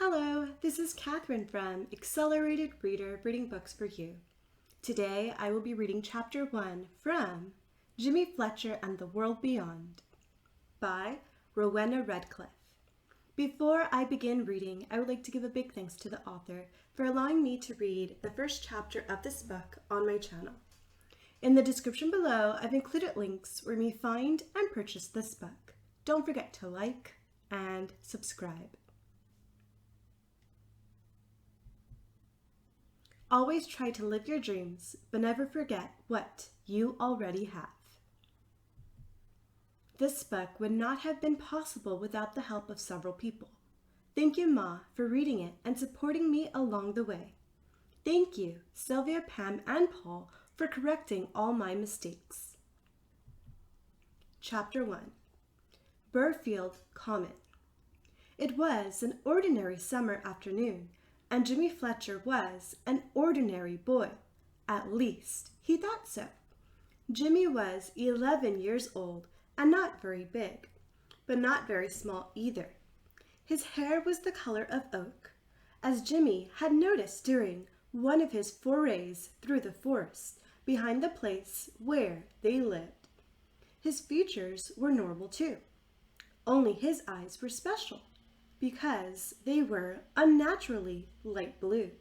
Hello, this is Catherine from Accelerated Reader reading books for you. Today I will be reading Chapter 1 from Jimmy Fletcher and the World Beyond by Rowena Redcliff. Before I begin reading, I would like to give a big thanks to the author for allowing me to read the first chapter of this book on my channel. In the description below, I've included links where you may find and purchase this book. Don't forget to like and subscribe. Always try to live your dreams, but never forget what you already have. This book would not have been possible without the help of several people. Thank you, Ma, for reading it and supporting me along the way. Thank you, Sylvia, Pam, and Paul, for correcting all my mistakes. Chapter 1. Burfield Common. It was an ordinary summer afternoon, and Jimmy Fletcher was an ordinary boy. At least, he thought so. Jimmy was 11 years old and not very big, but not very small either. His hair was the color of oak, as Jimmy had noticed during one of his forays through the forest behind the place where they lived. His features were normal too, only his eyes were special, because they were unnaturally light blue.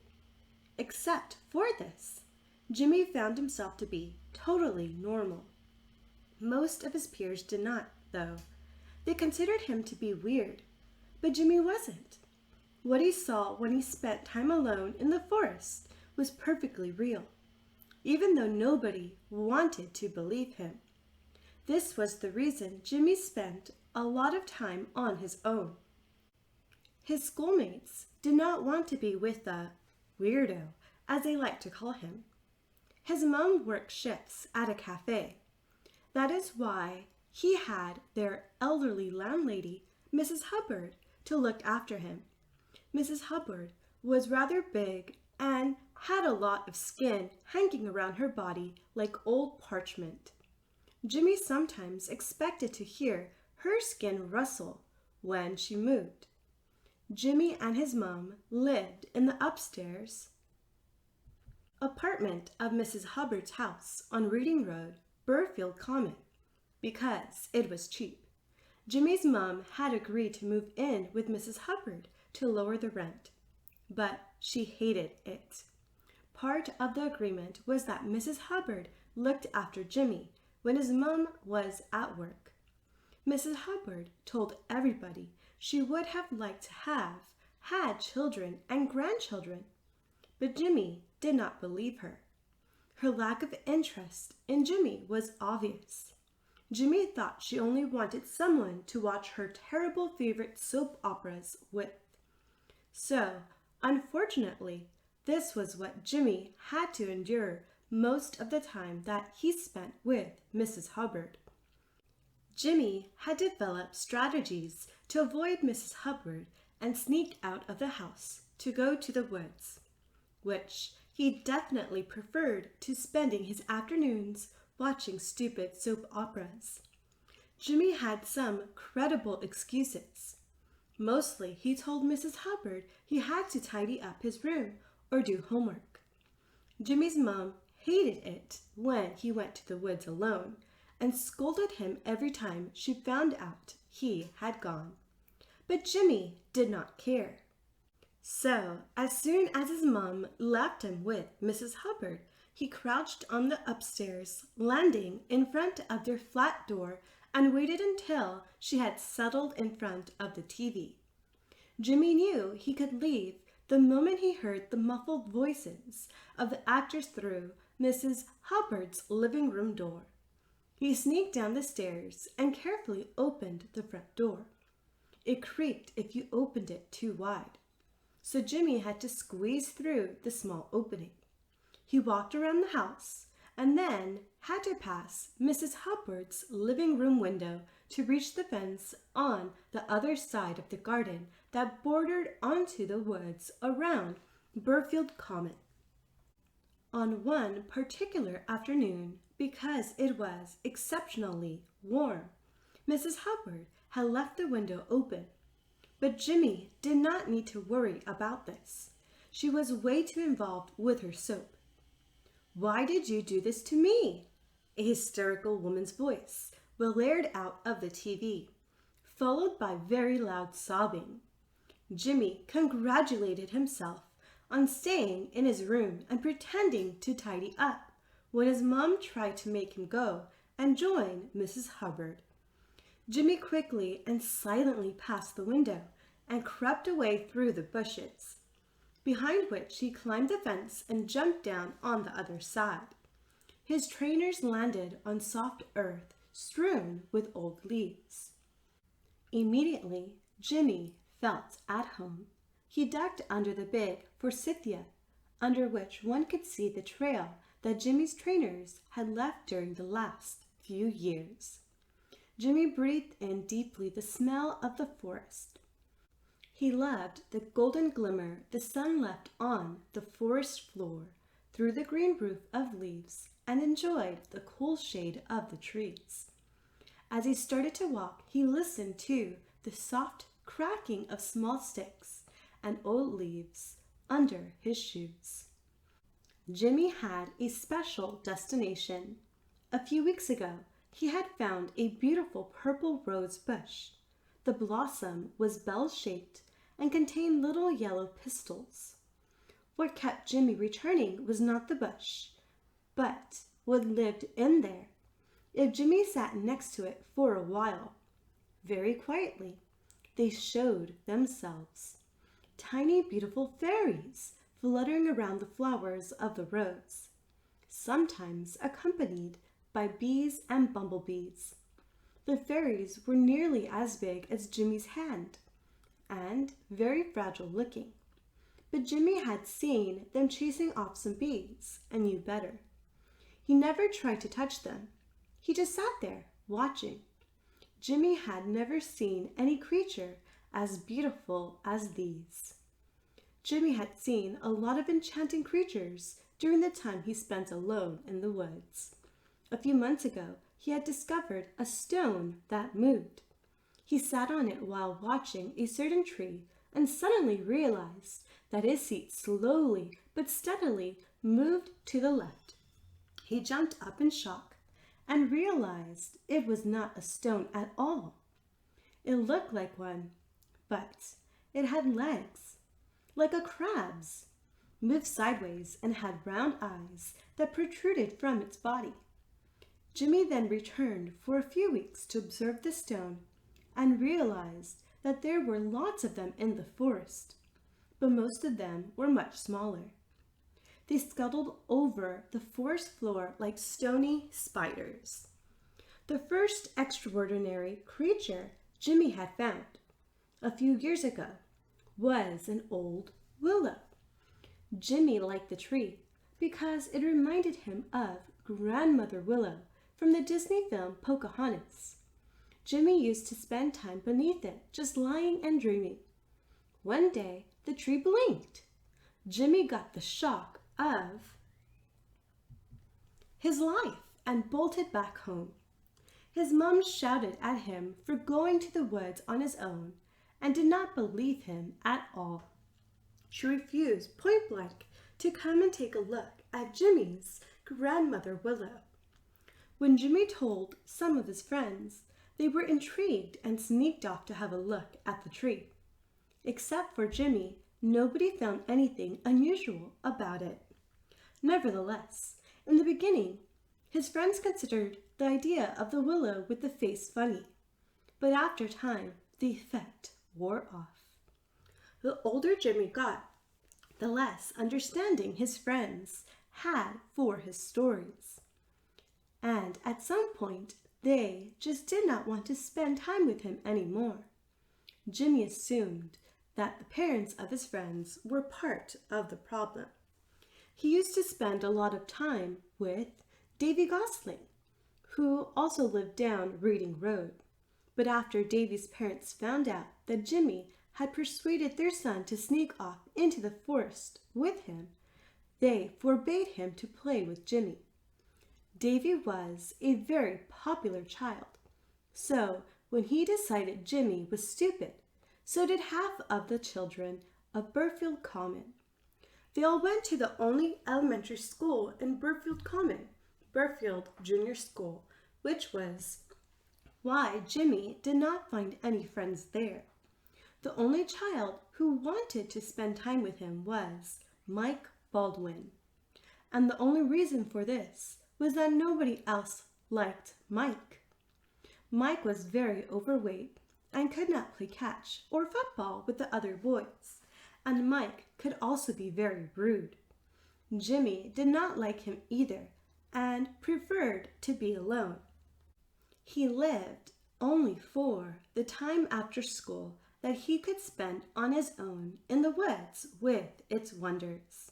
Except for this, Jimmy found himself to be totally normal. Most of his peers did not, though. They considered him to be weird, but Jimmy wasn't. What he saw when he spent time alone in the forest was perfectly real, even though nobody wanted to believe him. This was the reason Jimmy spent a lot of time on his own. His schoolmates did not want to be with the weirdo, as they liked to call him. His mom worked shifts at a cafe. That is why he had their elderly landlady, Mrs. Hubbard, to look after him. Mrs. Hubbard was rather big and had a lot of skin hanging around her body like old parchment. Jimmy sometimes expected to hear her skin rustle when she moved. Jimmy and his mom lived in the upstairs apartment of Mrs. Hubbard's house on Reading Road, Burfield Common, because it was cheap. Jimmy's mom had agreed to move in with Mrs. Hubbard to lower the rent, but she hated it. Part of the agreement was that Mrs. Hubbard looked after Jimmy when his mom was at work. Mrs. Hubbard told everybody she would have liked to have had children and grandchildren, but Jimmy did not believe her. Her lack of interest in Jimmy was obvious. Jimmy thought she only wanted someone to watch her terrible favorite soap operas with. So, unfortunately, this was what Jimmy had to endure most of the time that he spent with Mrs. Hubbard. Jimmy had developed strategies to avoid Mrs. Hubbard and sneaked out of the house to go to the woods, which he definitely preferred to spending his afternoons watching stupid soap operas. Jimmy had some credible excuses. Mostly he told Mrs. Hubbard he had to tidy up his room or do homework. Jimmy's mom hated it when he went to the woods alone, and scolded him every time she found out he had gone. But Jimmy did not care. So, as soon as his mom left him with Mrs. Hubbard, he crouched on the upstairs landing in front of their flat door and waited until she had settled in front of the TV. Jimmy knew he could leave the moment he heard the muffled voices of the actors through Mrs. Hubbard's living room door. He sneaked down the stairs and carefully opened the front door. It creaked if you opened it too wide, so Jimmy had to squeeze through the small opening. He walked around the house and then had to pass Mrs. Hubbard's living room window to reach the fence on the other side of the garden that bordered onto the woods around Burfield Common. On one particular afternoon, because it was exceptionally warm, Mrs. Hubbard had left the window open. But Jimmy did not need to worry about this. She was way too involved with her soap. "Why did you do this to me?" A hysterical woman's voice blared out of the TV, followed by very loud sobbing. Jimmy congratulated himself on staying in his room and pretending to tidy up when his mom tried to make him go and join Mrs. Hubbard. Jimmy quickly and silently passed the window and crept away through the bushes, behind which he climbed the fence and jumped down on the other side. His trainers landed on soft earth strewn with old leaves. Immediately, Jimmy felt at home. He ducked under the big forsythia, under which one could see the trail that Jimmy's trainers had left during the last few years. Jimmy breathed in deeply the smell of the forest. He loved the golden glimmer the sun left on the forest floor through the green roof of leaves and enjoyed the cool shade of the trees. As he started to walk, he listened to the soft cracking of small sticks and old leaves under his shoes. Jimmy had a special destination. A few weeks ago, he had found a beautiful purple rose bush. The blossom was bell-shaped and contained little yellow pistils. What kept Jimmy returning was not the bush, but what lived in there. If Jimmy sat next to it for a while, very quietly, they showed themselves. Tiny, beautiful fairies fluttering around the flowers of the rose, sometimes accompanied by bees and bumblebees. The fairies were nearly as big as Jimmy's hand and very fragile looking, but Jimmy had seen them chasing off some bees and knew better. He never tried to touch them. He just sat there, watching. Jimmy had never seen any creature as beautiful as these. Jimmy had seen a lot of enchanting creatures during the time he spent alone in the woods. A few months ago, he had discovered a stone that moved. He sat on it while watching a certain tree and suddenly realized that his seat slowly but steadily moved to the left. He jumped up in shock and realized it was not a stone at all. It looked like one, but it had legs, like a crab's, moved sideways and had round eyes that protruded from its body. Jimmy then returned for a few weeks to observe the stone and realized that there were lots of them in the forest, but most of them were much smaller. They scuttled over the forest floor like stony spiders. The first extraordinary creature Jimmy had found a few years ago was an old willow. Jimmy liked the tree because it reminded him of Grandmother Willow from the Disney film Pocahontas. Jimmy used to spend time beneath it, just lying and dreaming. One day, the tree blinked. Jimmy got the shock of his life and bolted back home. His mom shouted at him for going to the woods on his own and did not believe him at all. She refused point blank to come and take a look at Jimmy's Grandmother Willow. When Jimmy told some of his friends, they were intrigued and sneaked off to have a look at the tree. Except for Jimmy, nobody found anything unusual about it. Nevertheless, in the beginning, his friends considered the idea of the willow with the face funny, but after time, the effect wore off. The older Jimmy got, the less understanding his friends had for his stories. And at some point, they just did not want to spend time with him anymore. Jimmy assumed that the parents of his friends were part of the problem. He used to spend a lot of time with Davy Gosling, who also lived down Reading Road. But after Davy's parents found out that Jimmy had persuaded their son to sneak off into the forest with him, they forbade him to play with Jimmy. Davy was a very popular child, so when he decided Jimmy was stupid, So did half of the children of Burfield Common. They all went to the only elementary school in Burfield Common, Burfield Junior School, which was why Jimmy did not find any friends there. The only child who wanted to spend time with him was Mike Baldwin. And the only reason for this was that nobody else liked Mike. Mike was very overweight and could not play catch or football with the other boys, and Mike could also be very rude. Jimmy did not like him either and preferred to be alone. He lived only for the time after school that he could spend on his own in the woods with its wonders.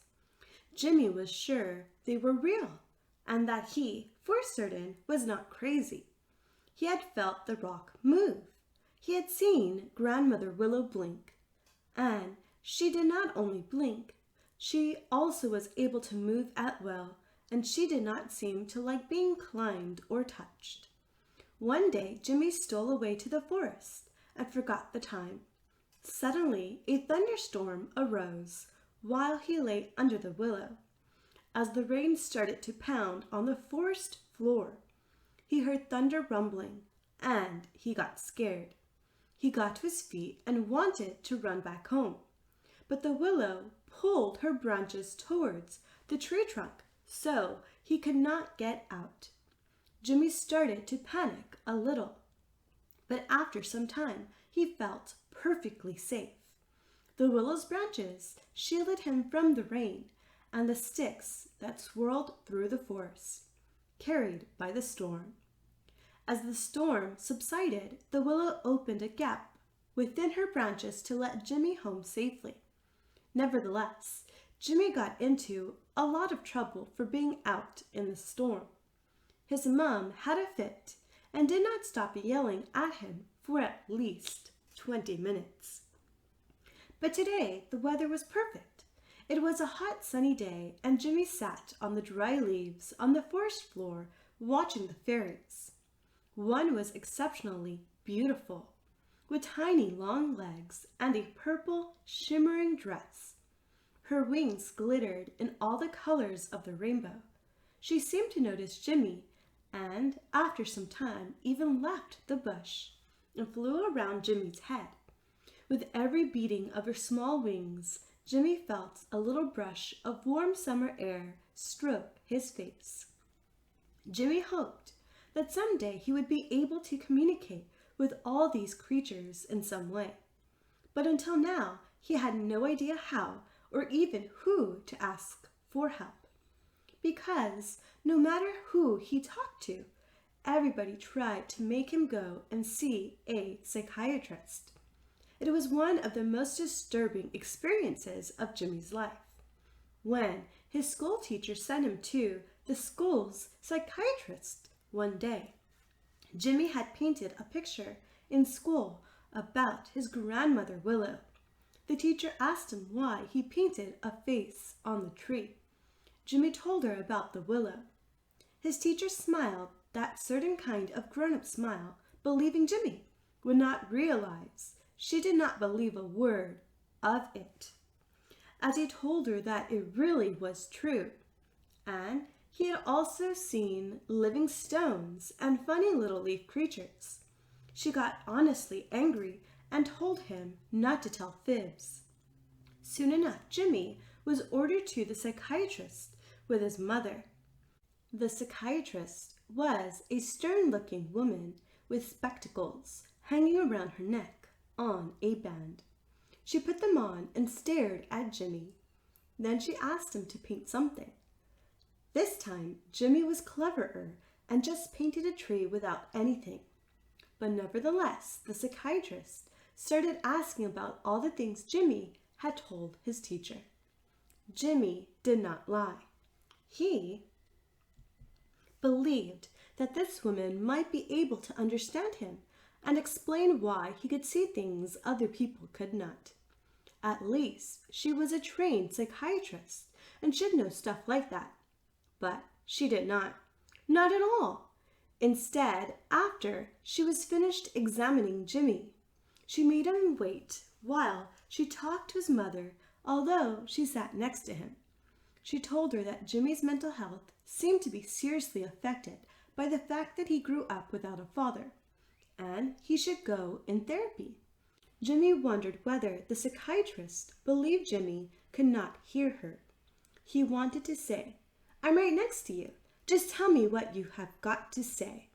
Jimmy was sure they were real and that he, for certain, was not crazy. He had felt the rock move. He had seen Grandmother Willow blink, and she did not only blink, she also was able to move at will, and she did not seem to like being climbed or touched. One day, Jimmy stole away to the forest and forgot the time. Suddenly, a thunderstorm arose while he lay under the willow. As the rain started to pound on the forest floor, he heard thunder rumbling, and he got scared. He got to his feet and wanted to run back home, but the willow pulled her branches towards the tree trunk, so he could not get out. Jimmy started to panic a little, but after some time he felt perfectly safe. The willow's branches shielded him from the rain and the sticks that swirled through the forest, carried by the storm. As the storm subsided, the willow opened a gap within her branches to let Jimmy home safely. Nevertheless, Jimmy got into a lot of trouble for being out in the storm. His mom had a fit and did not stop yelling at him for at least 20 minutes. But today the weather was perfect. It was a hot sunny day, and Jimmy sat on the dry leaves on the forest floor watching the fairies. One was exceptionally beautiful, with tiny long legs and a purple shimmering dress. Her wings glittered in all the colors of the rainbow. She seemed to notice Jimmy, and after some time even left the bush and flew around Jimmy's head. With every beating of her small wings, Jimmy felt a little brush of warm summer air stroke his face. Jimmy hoped that someday he would be able to communicate with all these creatures in some way. But until now, he had no idea how or even who to ask for help. Because no matter who he talked to, everybody tried to make him go and see a psychiatrist. It was one of the most disturbing experiences of Jimmy's life. When his school teacher sent him to the school's psychiatrist one day, Jimmy had painted a picture in school about his grandmother Willow. The teacher asked him why he painted a face on the tree. Jimmy told her about the willow. His teacher smiled that certain kind of grown-up smile, believing Jimmy would not realize she did not believe a word of it, as he told her that it really was true. And he had also seen living stones and funny little leaf creatures. She got honestly angry and told him not to tell fibs. Soon enough, Jimmy was ordered to the psychiatrist with his mother. The psychiatrist was a stern-looking woman with spectacles hanging around her neck on a band. She put them on and stared at Jimmy. Then she asked him to paint something. This time, Jimmy was cleverer and just painted a tree without anything. But nevertheless, the psychiatrist started asking about all the things Jimmy had told his teacher. Jimmy did not lie. He believed that this woman might be able to understand him and explain why he could see things other people could not. At least she was a trained psychiatrist and should know stuff like that. But she did not. Not at all. Instead, after she was finished examining Jimmy, She made him wait while she talked to his mother, although she sat next to him. She told her that Jimmy's mental health seemed to be seriously affected by the fact that he grew up without a father, and he should go in therapy. Jimmy wondered whether the psychiatrist believed Jimmy could not hear her. He wanted to say, "I'm right next to you. Just tell me what you have got to say.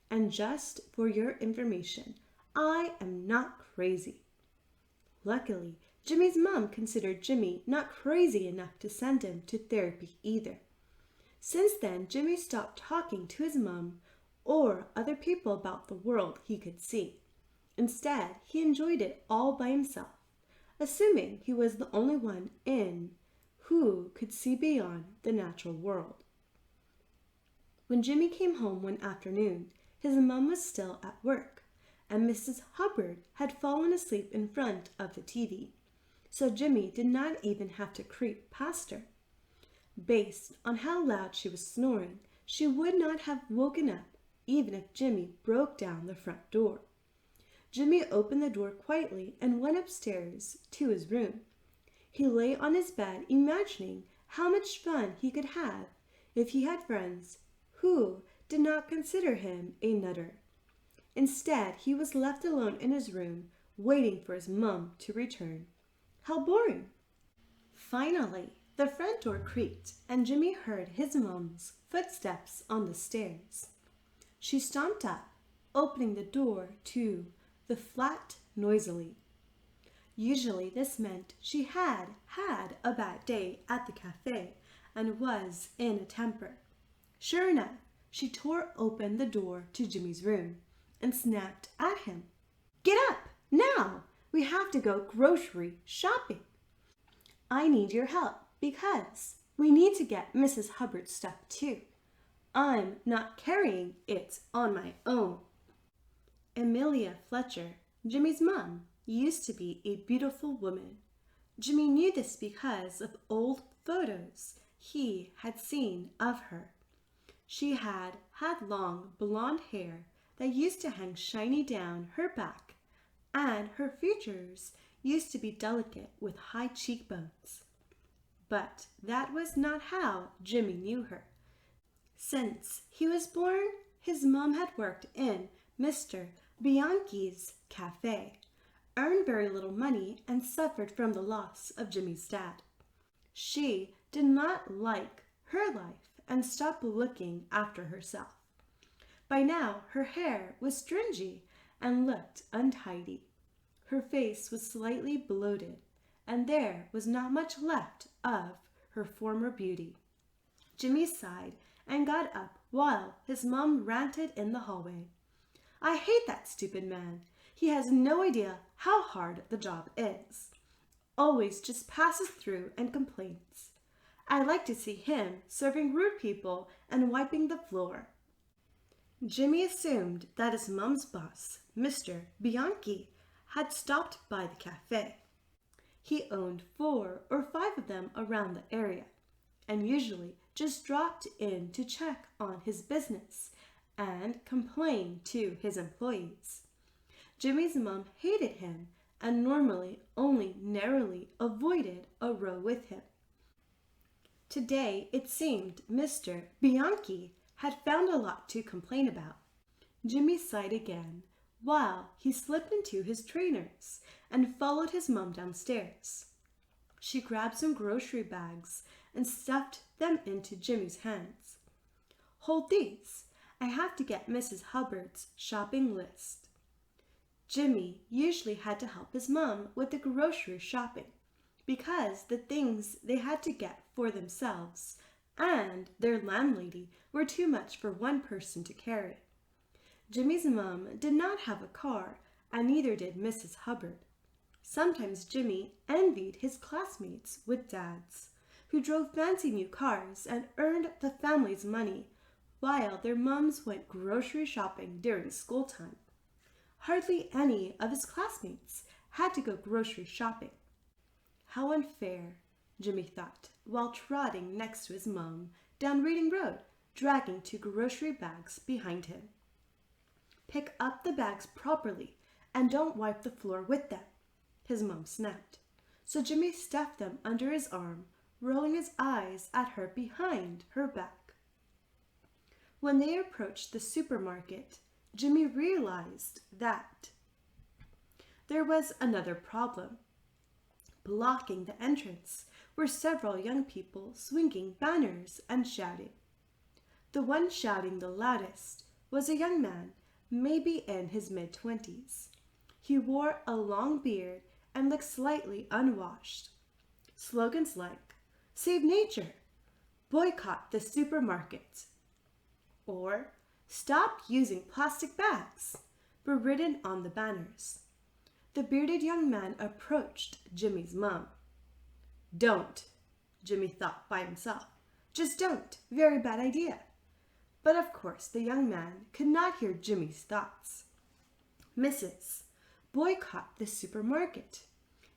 And just for your information, I am not crazy." Luckily, Jimmy's mom considered Jimmy not crazy enough to send him to therapy either. Since then, Jimmy stopped talking to his mom or other people about the world he could see. Instead, he enjoyed it all by himself, assuming he was the only one in who could see beyond the natural world. When Jimmy came home one afternoon, his mom was still at work, and Mrs. Hubbard had fallen asleep in front of the TV, so Jimmy did not even have to creep past her. Based on how loud she was snoring, she would not have woken up even if Jimmy broke down the front door. Jimmy opened the door quietly and went upstairs to his room. He lay on his bed imagining how much fun he could have if he had friends who did not consider him a nutter. Instead, he was left alone in his room, waiting for his mom to return. How boring! Finally, the front door creaked, and Jimmy heard his mom's footsteps on the stairs. She stomped up, opening the door to the flat noisily. Usually this meant she had had a bad day at the cafe and was in a temper. Sure enough, she tore open the door to Jimmy's room and snapped at him. "Get up, now! We have to go grocery shopping. I need your help because we need to get Mrs. Hubbard's stuff too. I'm not carrying it on my own." Amelia Fletcher, Jimmy's mom, used to be a beautiful woman. Jimmy knew this because of old photos he had seen of her. She had long blonde hair that used to hang shiny down her back, and her features used to be delicate with high cheekbones. But that was not how Jimmy knew her. Since he was born, his mom had worked in Mr. Bianchi's cafe, earned very little money, and suffered from the loss of Jimmy's dad. She did not like her life and stopped looking after herself. By now, her hair was stringy and looked untidy. Her face was slightly bloated, and there was not much left of her former beauty. Jimmy sighed and got up while his mom ranted in the hallway. "I hate that stupid man. He has no idea how hard the job is. Always just passes through and complains. I like to see him serving rude people and wiping the floor." Jimmy assumed that his mom's boss, Mr. Bianchi, had stopped by the cafe. He owned 4 or 5 of them around the area, and usually just dropped in to check on his business and complain to his employees. Jimmy's mom hated him and normally only narrowly avoided a row with him. Today, it seemed Mr. Bianchi had found a lot to complain about. Jimmy sighed again while he slipped into his trainers and followed his mom downstairs. She grabbed some grocery bags and stuffed them into Jimmy's hands. "Hold these. I have to get Mrs. Hubbard's shopping list." Jimmy usually had to help his mom with the grocery shopping because the things they had to get for themselves and their landlady were too much for one person to carry. Jimmy's mom did not have a car, and neither did Mrs. Hubbard. Sometimes Jimmy envied his classmates with dads, who drove fancy new cars and earned the family's money, while their moms went grocery shopping during school time. Hardly any of his classmates had to go grocery shopping. How unfair, Jimmy thought, while trotting next to his mom down Reading Road, dragging 2 grocery bags behind him. "Pick up the bags properly and don't wipe the floor with them," his mom snapped. So Jimmy stuffed them under his arm, rolling his eyes at her behind her back. When they approached the supermarket, Jimmy realized that there was another problem. Blocking the entrance were several young people swinging banners and shouting. The one shouting the loudest was a young man, maybe in his mid-20s. He wore a long beard and looked slightly unwashed. Slogans like, "Save nature," "Boycott the supermarket," or "Stop using plastic bags" were written on the banners. The bearded young man approached Jimmy's mom. "Don't," Jimmy thought by himself. "Just don't. Very bad idea." But of course the young man could not hear Jimmy's thoughts. "Mrs., boycott the supermarket.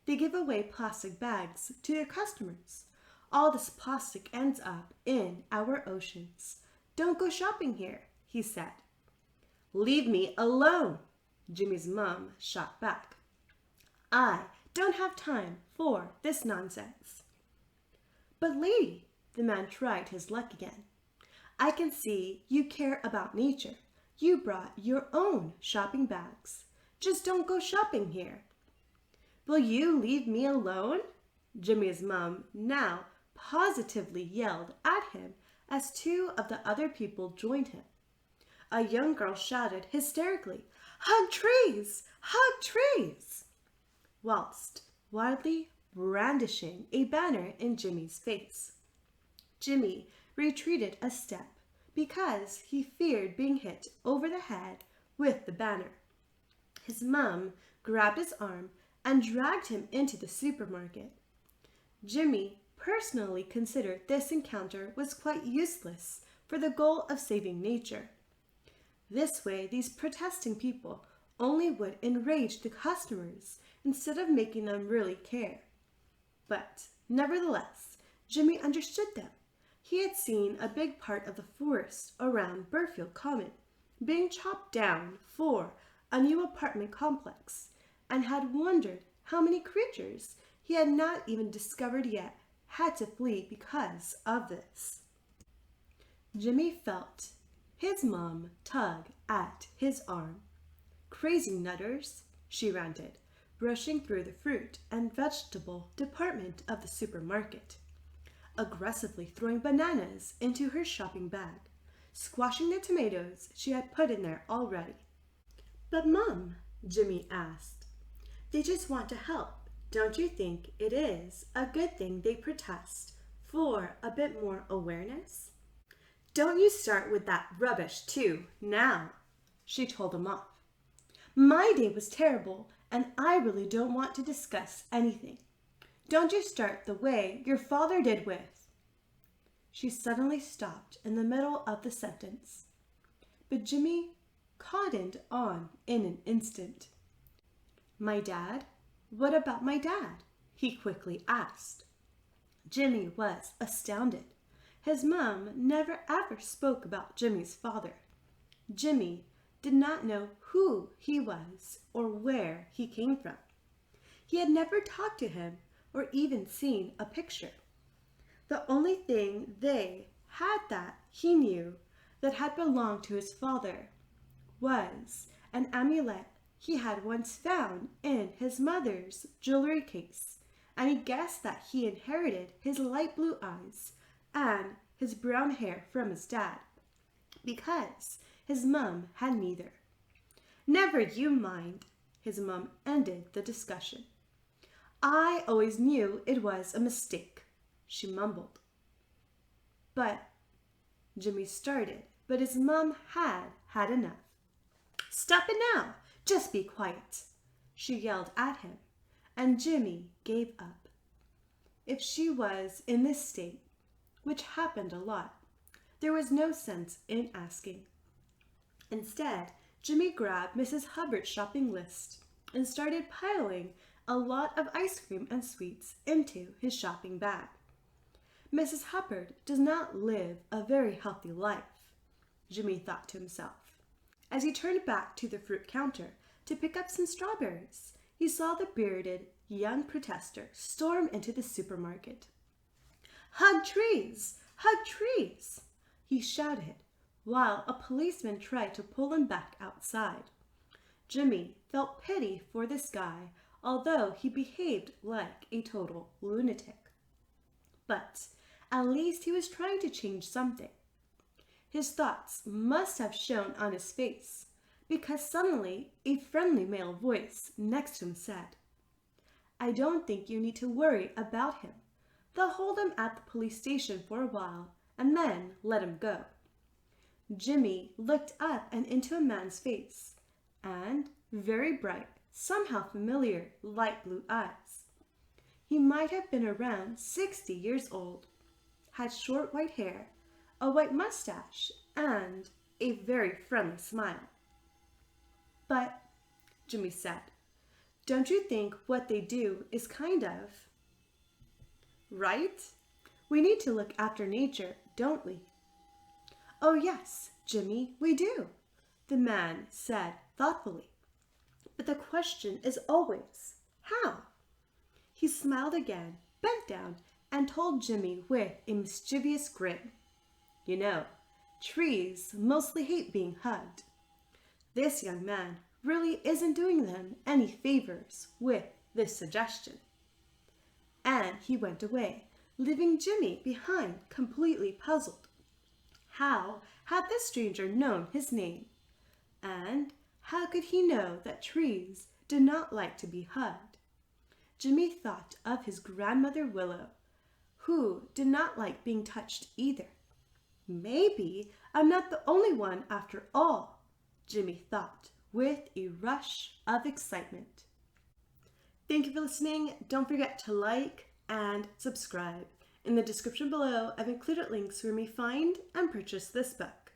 They give away plastic bags to their customers. All this plastic ends up in our oceans. Don't go shopping here," he said. "Leave me alone," Jimmy's mom shot back. "I don't have time for this nonsense." "But lady," the man tried his luck again, "I can see you care about nature. You brought your own shopping bags. Just don't go shopping here." "Will you leave me alone?" Jimmy's mom now positively yelled at him as two of the other people joined him. A young girl shouted hysterically, "Hug trees! Hug trees!" whilst wildly brandishing a banner in Jimmy's face. Jimmy retreated a step because he feared being hit over the head with the banner. His mom grabbed his arm and dragged him into the supermarket. Jimmy personally considered this encounter was quite useless for the goal of saving nature. This way, these protesting people only would enrage the customers instead of making them really care. But nevertheless, Jimmy understood them. He had seen a big part of the forest around Burfield Common being chopped down for a new apartment complex, and had wondered how many creatures he had not even discovered yet had to flee because of this. Jimmy felt his mom tug at his arm. "Crazy nutters," she ranted, rushing through the fruit and vegetable department of the supermarket, aggressively throwing bananas into her shopping bag, squashing the tomatoes she had put in there already. "But Mom," Jimmy asked, "they just want to help. Don't you think it is a good thing they protest for a bit more awareness?" "Don't you start with that rubbish too, now," she told him off. "My day was terrible, and I really don't want to discuss anything. Don't you start the way your father did with—" She suddenly stopped in the middle of the sentence, but Jimmy cottoned on in an instant. "My dad? What about my dad?" he quickly asked. Jimmy was astounded. His mom never ever spoke about Jimmy's father. Jimmy did not know who he was or where he came from. He had never talked to him or even seen a picture. The only thing they had that he knew that had belonged to his father was an amulet he had once found in his mother's jewelry case, and he guessed that he inherited his light blue eyes and his brown hair from his dad, because his mom had neither. "Never you mind," his mom ended the discussion. "I always knew it was a mistake," she mumbled. "But," Jimmy started, but his mom had had enough. "Stop it now! Just be quiet!" she yelled at him, and Jimmy gave up. If she was in this state, which happened a lot, there was no sense in asking. Instead, Jimmy grabbed Mrs. Hubbard's shopping list and started piling a lot of ice cream and sweets into his shopping bag. Mrs. Hubbard does not live a very healthy life, Jimmy thought to himself, as he turned back to the fruit counter to pick up some strawberries, he saw the bearded young protester storm into the supermarket. "Hug trees! Hug trees!" he shouted, while a policeman tried to pull him back outside. Jimmy felt pity for this guy, although he behaved like a total lunatic. But at least he was trying to change something. His thoughts must have shown on his face, because suddenly a friendly male voice next to him said, "I don't think you need to worry about him. They'll hold him at the police station for a while and then let him go." Jimmy looked up and into a man's face, and very bright, somehow familiar, light blue eyes. He might have been around 60 years old, had short white hair, a white mustache, and a very friendly smile. "But," Jimmy said, "don't you think what they do is kind of right? We need to look after nature, don't we?" "Oh yes, Jimmy, we do," the man said thoughtfully. "But the question is always, how?" He smiled again, bent down, and told Jimmy with a mischievous grin, "You know, trees mostly hate being hugged. This young man really isn't doing them any favors with this suggestion." And he went away, leaving Jimmy behind completely puzzled. How had this stranger known his name? And how could he know that trees did not like to be hugged? Jimmy thought of his grandmother Willow, who did not like being touched either. "Maybe I'm not the only one after all," Jimmy thought with a rush of excitement. Thank you for listening. Don't forget to like and subscribe. In the description below, I've included links where you may find and purchase this book.